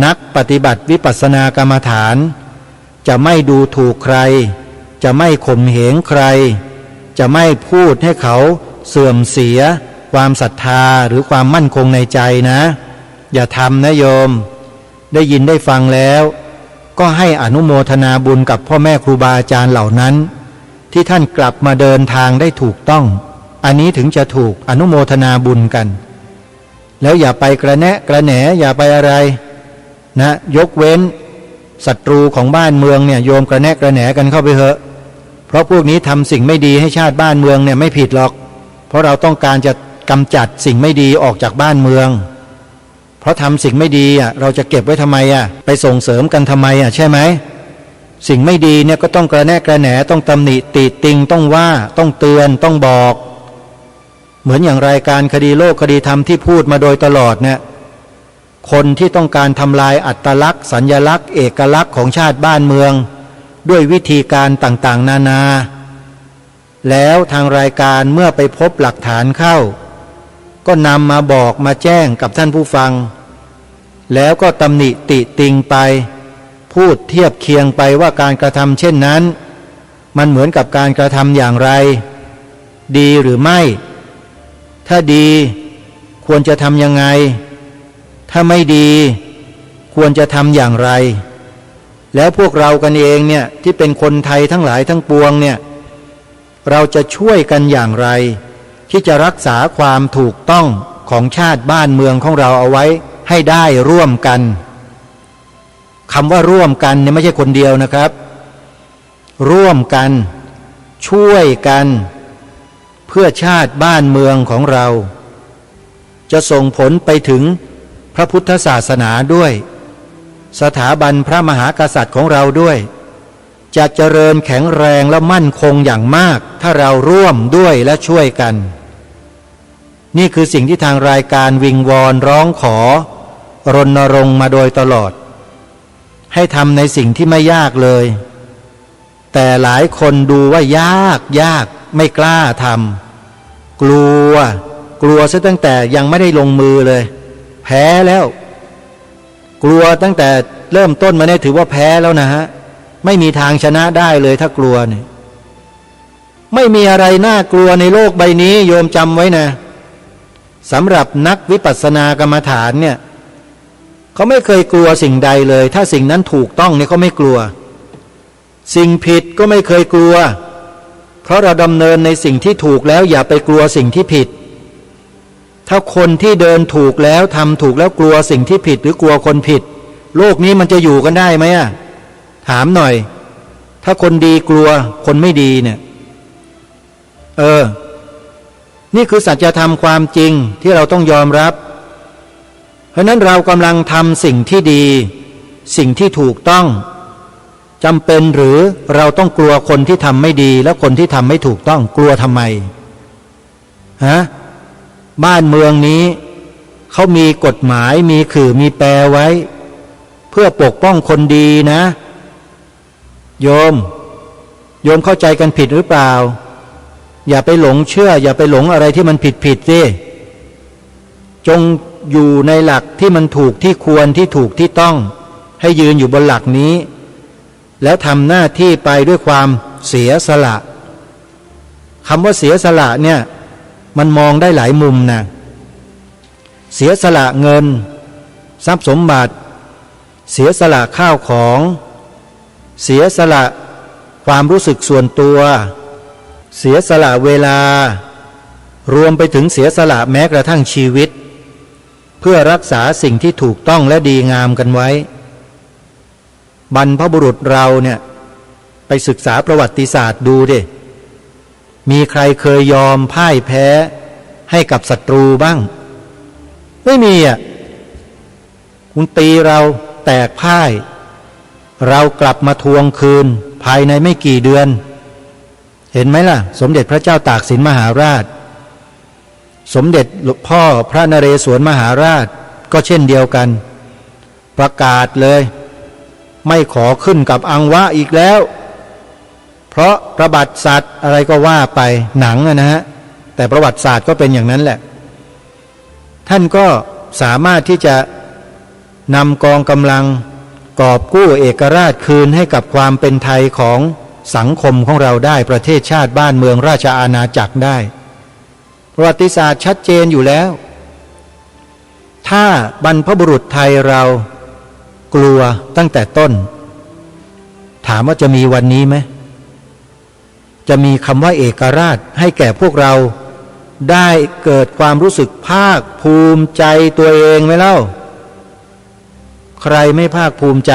นักปฏิบัติวิปัสสนากรรมฐานจะไม่ดูถูกใครจะไม่ข่มเหงใครจะไม่พูดให้เขาเสื่อมเสียความศรัทธาหรือความมั่นคงในใจนะอย่าทำนะโยมได้ยินได้ฟังแล้วก็ให้อนุโมทนาบุญกับพ่อแม่ครูบาอาจารย์เหล่านั้นที่ท่านกลับมาเดินทางได้ถูกต้องอันนี้ถึงจะถูกอนุโมทนาบุญกันแล้วอย่าไปกระแนะกระแหนอย่าไปอะไรนะยกเว้นศัตรูของบ้านเมืองเนี่ยโยมกระแนะกระแหนกันเข้าไปเถอะเพราะพวกนี้ทำสิ่งไม่ดีให้ชาติบ้านเมืองเนี่ยไม่ผิดหรอกเพราะเราต้องการจะกำจัดสิ่งไม่ดีออกจากบ้านเมืองเพราะทำสิ่งไม่ดีเราจะเก็บไว้ทำไมไปส่งเสริมกันทำไมใช่ไหมสิ่งไม่ดีเนี่ยก็ต้องกระแนะกระแหนต้องตำหนิติติงต้องว่าต้องเตือนต้องบอกเหมือนอย่างรายการคดีโลกคดีธรรมที่พูดมาโดยตลอดเนี่ยคนที่ต้องการทำลายอัตลักษณ์สัญลักษณ์เอกลักษณ์ของชาติบ้านเมืองด้วยวิธีการต่างๆนานาแล้วทางรายการเมื่อไปพบหลักฐานเข้าก็นำมาบอกมาแจ้งกับท่านผู้ฟังแล้วก็ตำหนิติติงไปพูดเทียบเคียงไปว่าการกระทำเช่นนั้นมันเหมือนกับการกระทำอย่างไรดีหรือไม่ถ้าดีควรจะทำยังไงถ้าไม่ดีควรจะทำอย่างไรแล้วพวกเรากันเองเนี่ยที่เป็นคนไทยทั้งหลายทั้งปวงเนี่ยเราจะช่วยกันอย่างไรที่จะรักษาความถูกต้องของชาติบ้านเมืองของเราเอาไว้ให้ได้ร่วมกันคำว่าร่วมกันเนี่ยไม่ใช่คนเดียวนะครับร่วมกันช่วยกัน เพื่อชาติบ้านเมืองของเราจะส่งผลไปถึงพระพุทธศาสนาด้วยสถาบันพระมหากษัตริย์ของเราด้วยจะเจริญแข็งแรงและมั่นคงอย่างมากถ้าเราร่วมด้วยและช่วยกันนี่คือสิ่งที่ทางรายการวิงวอนร้องขอรณรงค์มาโดยตลอดให้ทำในสิ่งที่ไม่ยากเลยแต่หลายคนดูว่ายากไม่กล้าทำกลัวซะตั้งแต่ยังไม่ได้ลงมือเลยแพ้แล้วกลัวตั้งแต่เริ่มต้นมาเนี่ยถือว่าแพ้แล้วนะฮะไม่มีทางชนะได้เลยถ้ากลัวเนี่ยไม่มีอะไรน่ากลัวในโลกใบนี้โยมจำไว้นะสำหรับนักวิปัสสนากรรมฐานเนี่ยเขาไม่เคยกลัวสิ่งใดเลยถ้าสิ่งนั้นถูกต้องเนี่ยเขาไม่กลัวสิ่งผิดก็ไม่เคยกลัวเพราะเราดำเนินในสิ่งที่ถูกแล้วอย่าไปกลัวสิ่งที่ผิดถ้าคนที่เดินถูกแล้วทำถูกแล้วกลัวสิ่งที่ผิดหรือกลัวคนผิดโลกนี้มันจะอยู่กันได้ไหมอะถามหน่อยถ้าคนดีกลัวคนไม่ดีเนี่ยนี่คือสัจธรรมความจริงที่เราต้องยอมรับเพราะนั้นเรากำลังทำสิ่งที่ดีสิ่งที่ถูกต้องจำเป็นหรือเราต้องกลัวคนที่ทำไม่ดีและคนที่ทำไม่ถูกต้องกลัวทำไมบ้านเมืองนี้เขามีกฎหมายมีขื่อมีแปรไว้เพื่อปกป้องคนดีนะโยมเข้าใจกันผิดหรือเปล่าอย่าไปหลงเชื่ออย่าไปหลงอะไรที่มันผิดสิจงอยู่ในหลักที่มันถูกที่ควรที่ถูกที่ต้องให้ยืนอยู่บนหลักนี้แล้วทำหน้าที่ไปด้วยความเสียสละคำว่าเสียสละเนี่ยมันมองได้หลายมุมนะเสียสละเงินทรัพย์สมบัติเสียสละข้าวของเสียสละความรู้สึกส่วนตัวเสียสละเวลารวมไปถึงเสียสละแม้กระทั่งชีวิตเพื่อรักษาสิ่งที่ถูกต้องและดีงามกันไว้บรรพบุรุษเราเนี่ยไปศึกษาประวัติศาสตร์ดูดิมีใครเคยยอมพ่ายแพ้ให้กับศัตรูบ้างไม่มีคุณตีเราแตกพ่ายเรากลับมาทวงคืนภายในไม่กี่เดือนเห็นไหมล่ะสมเด็จพระเจ้าตากสินมหาราชสมเด็จพ่อพระนเรศวรมหาราชก็เช่นเดียวกันประกาศเลยไม่ขอขึ้นกับอังวะอีกแล้วเพราะประวัติศาสตร์อะไรก็ว่าไปหนังนะฮะแต่ประวัติศาสตร์ก็เป็นอย่างนั้นแหละท่านก็สามารถที่จะนำกองกำลังกอบกู้เอกราชคืนให้กับความเป็นไทยของสังคมของเราได้ประเทศชาติบ้านเมืองราชอาณาจักรได้ประวัติศาสตร์ชัดเจนอยู่แล้วถ้าบรรพบุรุษไทยเรากลัวตั้งแต่ต้นถามว่าจะมีวันนี้ไหมจะมีคำว่าเอกราชให้แก่พวกเราได้เกิดความรู้สึกภาคภูมิใจตัวเองไหมเล่าใครไม่ภาคภูมิใจ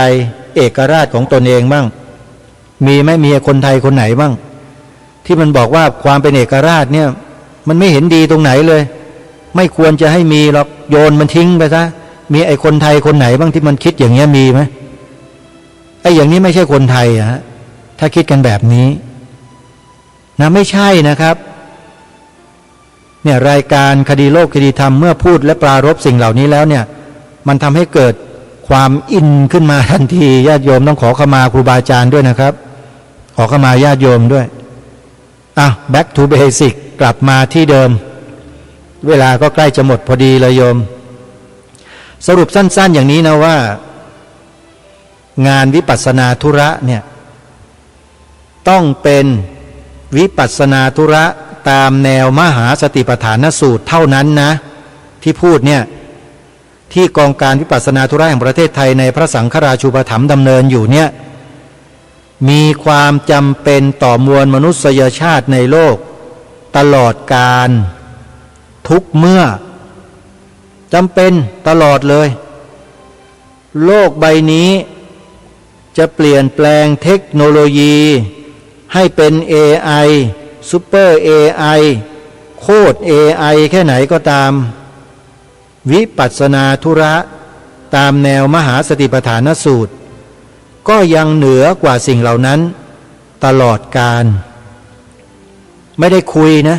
เอกราชของตนเองบ้างมีไหมมีคนไทยคนไหนบ้างที่มันบอกว่าความเป็นเอกราชเนี่ยมันไม่เห็นดีตรงไหนเลยไม่ควรจะให้มีหรอกโยนมันทิ้งไปซะมีไอ้คนไทยคนไหนบ้างที่มันคิดอย่างเงี้ยมีไหมไอ้อย่างนี้ไม่ใช่คนไทยฮะถ้าคิดกันแบบนี้นะไม่ใช่นะครับเนี่ยรายการคดีโลกคดีธรรมเมื่อพูดและปรารภสิ่งเหล่านี้แล้วเนี่ยมันทำให้เกิดความอินขึ้นมาทันทีญาติโยมต้องขอขมาครูบาอาจารย์ด้วยนะครับขอขมาญาติโยมด้วยback to basic กลับมาที่เดิมเวลาก็ใกล้จะหมดพอดีเลยโยมสรุปสั้นๆอย่างนี้นะว่างานวิปัสสนาธุระเนี่ยต้องเป็นวิปัสสนาธุระตามแนวมหาสติปัฏฐานสูตรเท่านั้นนะที่พูดเนี่ยที่กองการวิปัสสนาธุระแห่งประเทศไทยในพระสังฆราชูปถัมภ์ดำเนินอยู่เนี่ยมีความจำเป็นต่อมวลมนุษยชาติในโลกตลอดกาลทุกเมื่อจำเป็นตลอดเลยโลกใบนี้จะเปลี่ยนแปลงเทคโนโลยีให้เป็น AI ซูเปอร์ AI โคตร AI แค่ไหนก็ตามวิปัสสนาธุระตามแนวมหาสติปัฏฐานสูตรก็ยังเหนือกว่าสิ่งเหล่านั้นตลอดกาลไม่ได้คุยนะ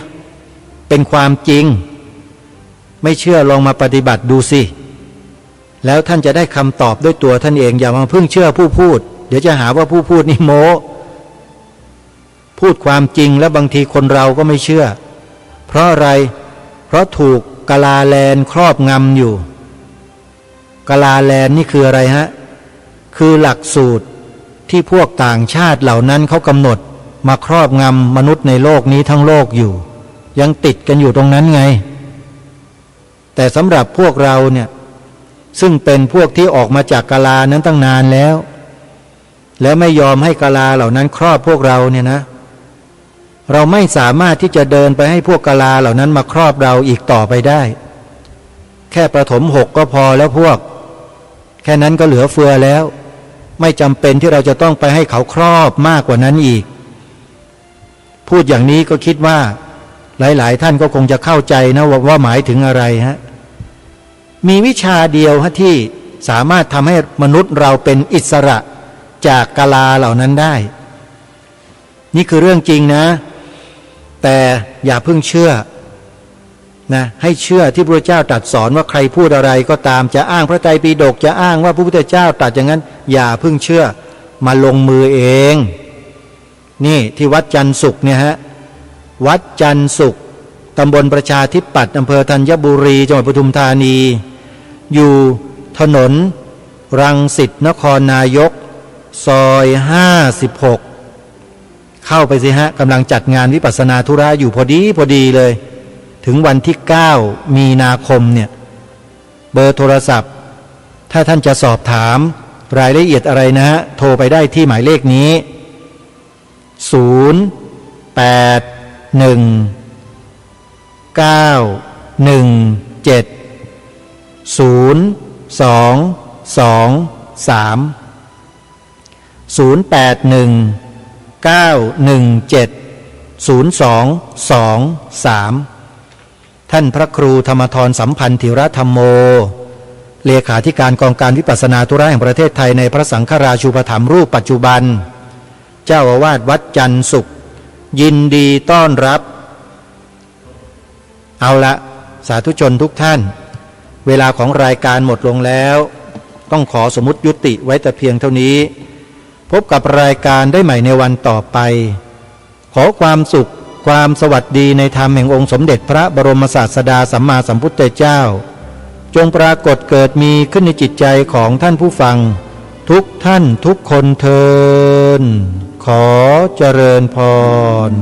เป็นความจริงไม่เชื่อลองมาปฏิบัติดูสิแล้วท่านจะได้คำตอบด้วยตัวท่านเองอย่ามาเพิ่งเชื่อผู้พูดเดี๋ยวจะหาว่าผู้พูดนี่โม้พูดความจริงแล้วบางทีคนเราก็ไม่เชื่อเพราะอะไรเพราะถูกกลาแลนครอบงำอยู่กลาแลนนี่คืออะไรฮะคือหลักสูตรที่พวกต่างชาติเหล่านั้นเขากำหนดมาครอบงำมนุษย์ในโลกนี้ทั้งโลกอยู่ยังติดกันอยู่ตรงนั้นไงแต่สำหรับพวกเราเนี่ยซึ่งเป็นพวกที่ออกมาจากกลานั้นตั้งนานแล้วไม่ยอมให้กลาเหล่านั้นครอบพวกเราเนี่ยนะเราไม่สามารถที่จะเดินไปให้พวกกลาเหล่านั้นมาครอบเราอีกต่อไปได้แค่ประถม6ก็พอแล้วพวกแค่นั้นก็เหลือเฟือแล้วไม่จำเป็นที่เราจะต้องไปให้เขาครอบมากกว่านั้นอีกพูดอย่างนี้ก็คิดว่าหลายๆท่านก็คงจะเข้าใจนะว่าหมายถึงอะไรฮะมีวิชาเดียวฮะที่สามารถทำให้มนุษย์เราเป็นอิสระจากกลาเหล่านั้นได้นี่คือเรื่องจริงนะแต่อย่าเพิ่งเชื่อนะให้เชื่อที่พระเจ้าตรัสสอนว่าใครพูดอะไรก็ตามจะอ้างพระไตรปิฎกจะอ้างว่าพระพุทธเจ้าตรัสอย่างนั้นอย่าเพิ่งเชื่อมาลงมือเองนี่ที่วัดจันทร์สุขเนี่ยฮะวัดจันทร์สุขตำบลประชาธิปัตย์อำเภอธัญบุรีจังหวัดปทุมธานีอยู่ถนนรังสิตนครนายกซอย56เข้าไปสิฮะกำลังจัดงานวิปัสสนาธุระอยู่พอดีเลยถึงวันที่9มีนาคมเนี่ยเบอร์โทรศัพท์ถ้าท่านจะสอบถามรายละเอียดอะไรนะฮะโทรไปได้ที่หมายเลขนี้ท่านพระครูธรรมธรสัมพันธ์ธิรธรรมโมเลขาธิการกองการวิปัสสนาธุระแห่งประเทศไทยในพระสังฆราชูปถัมภ์รูปปัจจุบันเจ้าอาวาสวัดจันทร์สุขยินดีต้อนรับเอาละสาธุชนทุกท่านเวลาของรายการหมดลงแล้วต้องขอสมมุติยุติไว้แต่เพียงเท่านี้พบกับรายการได้ใหม่ในวันต่อไปขอความสุขความสวัสดีในธรรมแห่งองค์สมเด็จพระบรมศาสดาสัมมาสัมพุทธเจ้าจงปรากฏเกิดมีขึ้นในจิตใจของท่านผู้ฟังทุกท่านทุกคนเทอญขอเจริญพร